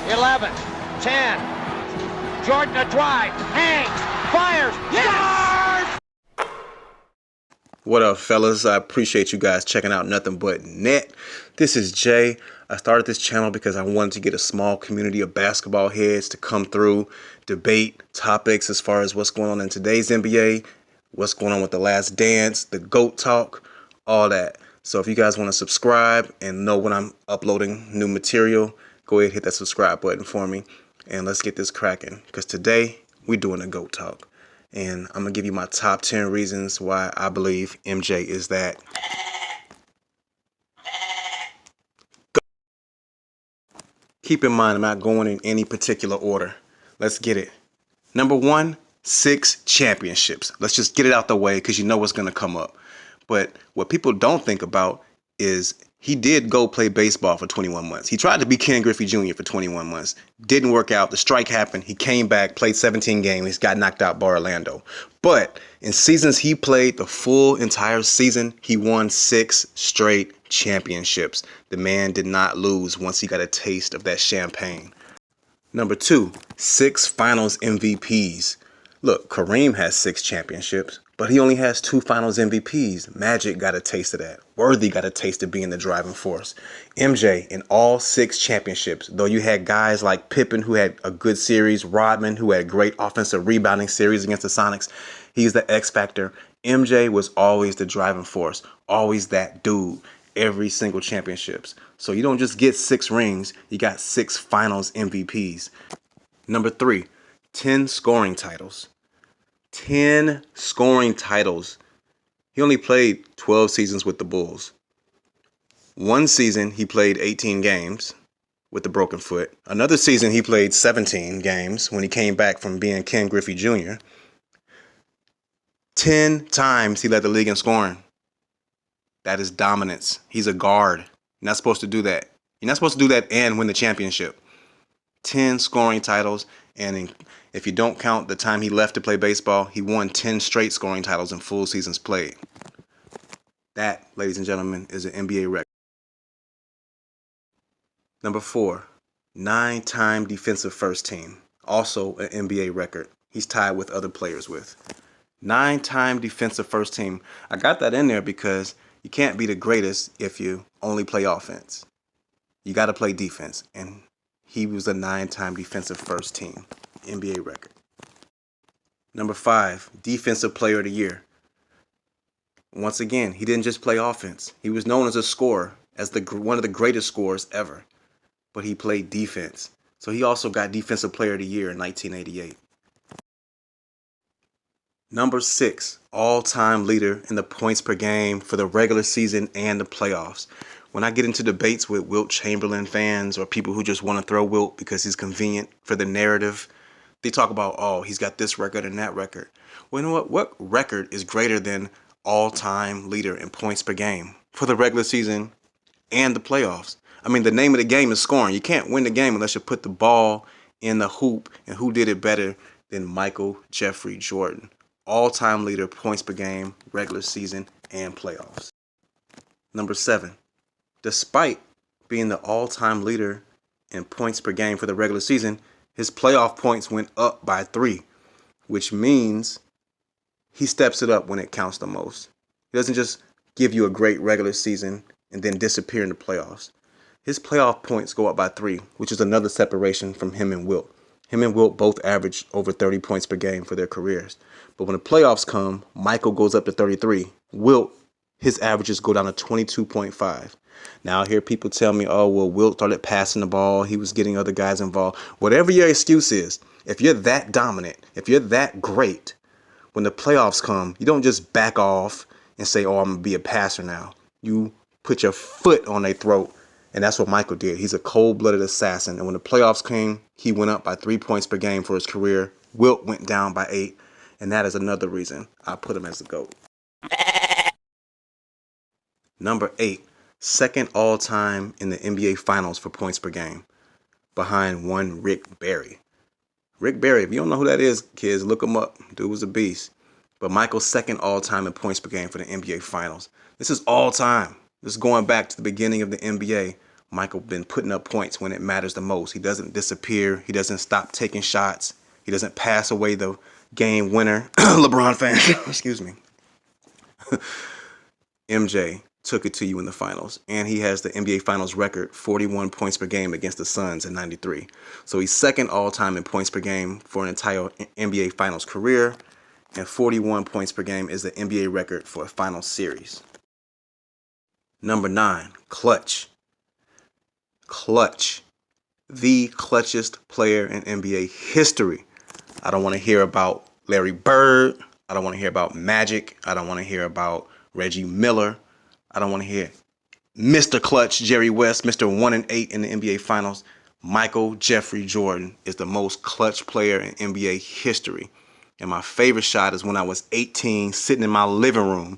11, 10. Jordan a drive, hangs, fires, yes! What up, fellas? I appreciate you guys checking out Nothing But Net. This is Jay. I started this channel because I wanted to get a small community of basketball heads to come through, debate topics as far as what's going on in today's NBA, what's going on with The Last Dance, the GOAT talk, all that. So if you guys want to subscribe and know when I'm uploading new material, go ahead and hit that subscribe button for me. And let's get this cracking, because today we're doing a GOAT talk. And I'm going to give you my top 10 reasons why I believe MJ is that. Keep in mind, I'm not going in any particular order. Let's get it. Number one, 6 championships. Let's just get it out the way because you know what's going to come up. But what people don't think about is he did go play baseball for 21 months. He tried to be Ken Griffey Jr. for 21 months. Didn't work out. The strike happened. He came back, played 17 games, got knocked out by Orlando. But in seasons he played the full entire season, he won 6 straight championships. The man did not lose once he got a taste of that champagne. Number 2, 6 finals MVPs. Look, Kareem has 6 championships, but he only has 2 finals MVPs. Magic got a taste of that. Worthy got a taste of being the driving force. MJ in all 6 championships, though you had guys like Pippen who had a good series, Rodman who had a great offensive rebounding series against the Sonics. He's the X factor. MJ was always the driving force, always that dude. Every single championships. So you don't just get 6 rings, you got 6 finals MVPs. Number 3, 10 scoring titles. 10 scoring titles. He only played 12 seasons with the Bulls. One season he played 18 games with the broken foot. Another season he played 17 games when he came back from being Ken Griffey Jr. 10 times he led the league in scoring. That is dominance. He's a guard. You're not supposed to do that. You're not supposed to do that and win the championship. 10 scoring titles, and if you don't count the time he left to play baseball, he won 10 straight scoring titles in full seasons played. That, ladies and gentlemen, is an NBA record. Number 4, 9-time defensive first team. Also an NBA record. He's tied with other players with. 9-time defensive first team. I got that in there because you can't be the greatest if you only play offense. You got to play defense. And he was a 9-time defensive first team. NBA record. Number 5, defensive player of the year. Once again, he didn't just play offense. He was known as a scorer, as one of the greatest scorers ever. But he played defense. So he also got defensive player of the year in 1988. Number 6, all-time leader in the points per game for the regular season and the playoffs. When I get into debates with Wilt Chamberlain fans or people who just want to throw Wilt because he's convenient for the narrative, they talk about, oh, he's got this record and that record. Well, you know what? What record is greater than all-time leader in points per game for the regular season and the playoffs? I mean, the name of the game is scoring. You can't win the game unless you put the ball in the hoop, and who did it better than Michael Jeffrey Jordan? All-time leader, points per game, regular season, and playoffs. Number 7, despite being the all-time leader in points per game for the regular season, his playoff points went up by 3, which means he steps it up when it counts the most. He doesn't just give you a great regular season and then disappear in the playoffs. His playoff points go up by 3, which is another separation from him and Wilt. Him and Wilt both averaged over 30 points per game for their careers. But when the playoffs come, Michael goes up to 33. Wilt, his averages go down to 22.5. Now I hear people tell me, oh, well, Wilt started passing the ball. He was getting other guys involved. Whatever your excuse is, if you're that dominant, if you're that great, when the playoffs come, you don't just back off and say, oh, I'm going to be a passer now. You put your foot on their throat. And that's what Michael did. He's a cold-blooded assassin. And when the playoffs came, he went up by 3 points per game for his career. Wilt went down by 8. And that is another reason I put him as the GOAT. Number 8, second all-time in the NBA Finals for points per game, behind one Rick Barry. Rick Barry, if you don't know who that is, kids, look him up. Dude was a beast. But Michael's second all-time in points per game for the NBA Finals. This is all-time. This is going back to the beginning of the NBA. Michael been putting up points when it matters the most. He doesn't disappear. He doesn't stop taking shots. He doesn't pass away the game winner. LeBron fan, excuse me. MJ took it to you in the finals, and he has the NBA Finals record, 41 points per game against the Suns in '93. So he's second all-time in points per game for an entire NBA Finals career, and 41 points per game is the NBA record for a finals series. Number 9, clutch. Clutch. The clutchest player in NBA history. I don't want to hear about Larry Bird. I don't want to hear about Magic. I don't want to hear about Reggie Miller. I don't want to hear Mr. Clutch, Jerry West, Mr. 1-8 in the NBA Finals. Michael Jeffrey Jordan is the most clutch player in NBA history. And my favorite shot is when I was 18, sitting in my living room.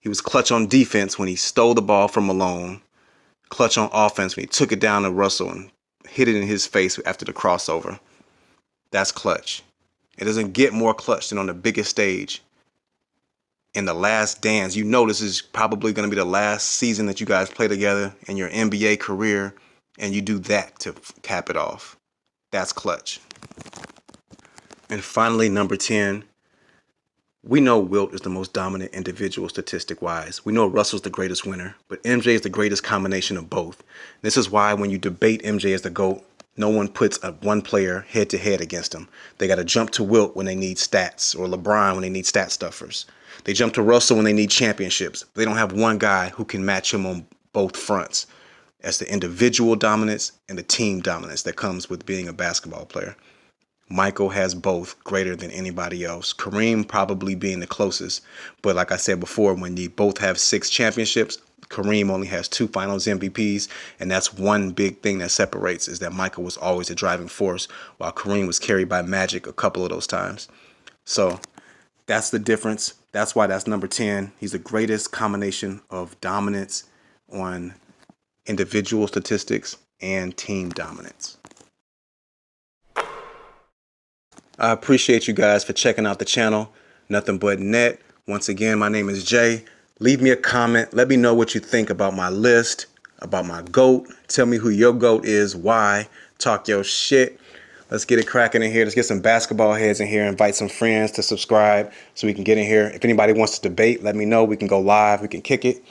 He was clutch on defense when he stole the ball from Malone. Clutch on offense when he took it down to Russell and hit it in his face after the crossover. That's clutch. It doesn't get more clutch than on the biggest stage. In The Last Dance, you know this is probably going to be the last season that you guys play together in your NBA career, and you do that to cap it off. That's clutch. And finally, number 10, we know Wilt is the most dominant individual statistic-wise. We know Russell's the greatest winner, but MJ is the greatest combination of both. This is why when you debate MJ as the GOAT, no one puts one player head-to-head against him. They got to jump to Wilt when they need stats, or LeBron when they need stat stuffers. They jump to Russell when they need championships. They don't have one guy who can match him on both fronts. That's the individual dominance and the team dominance that comes with being a basketball player. Michael has both, greater than anybody else. Kareem probably being the closest. But like I said before, when you both have 6 championships, Kareem only has 2 finals MVPs. And that's one big thing that separates, is that Michael was always the driving force, while Kareem was carried by Magic a couple of those times. So that's the difference. That's why that's number 10. He's the greatest combination of dominance on individual statistics and team dominance. I appreciate you guys for checking out the channel, Nothing But Net. Once again, my name is Jay. Leave me a comment. Let me know what you think about my list, about my GOAT. Tell me who your GOAT is, why. Talk your shit. Let's get it cracking in here. Let's get some basketball heads in here. Invite some friends to subscribe so we can get in here. If anybody wants to debate, let me know. We can go live. We can kick it.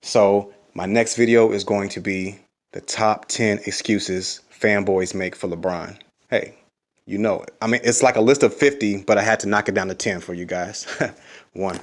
So my next video is going to be the top 10 excuses fanboys make for LeBron. Hey, you know it. I mean, it's like a list of 50, but I had to knock it down to 10 for you guys. 1.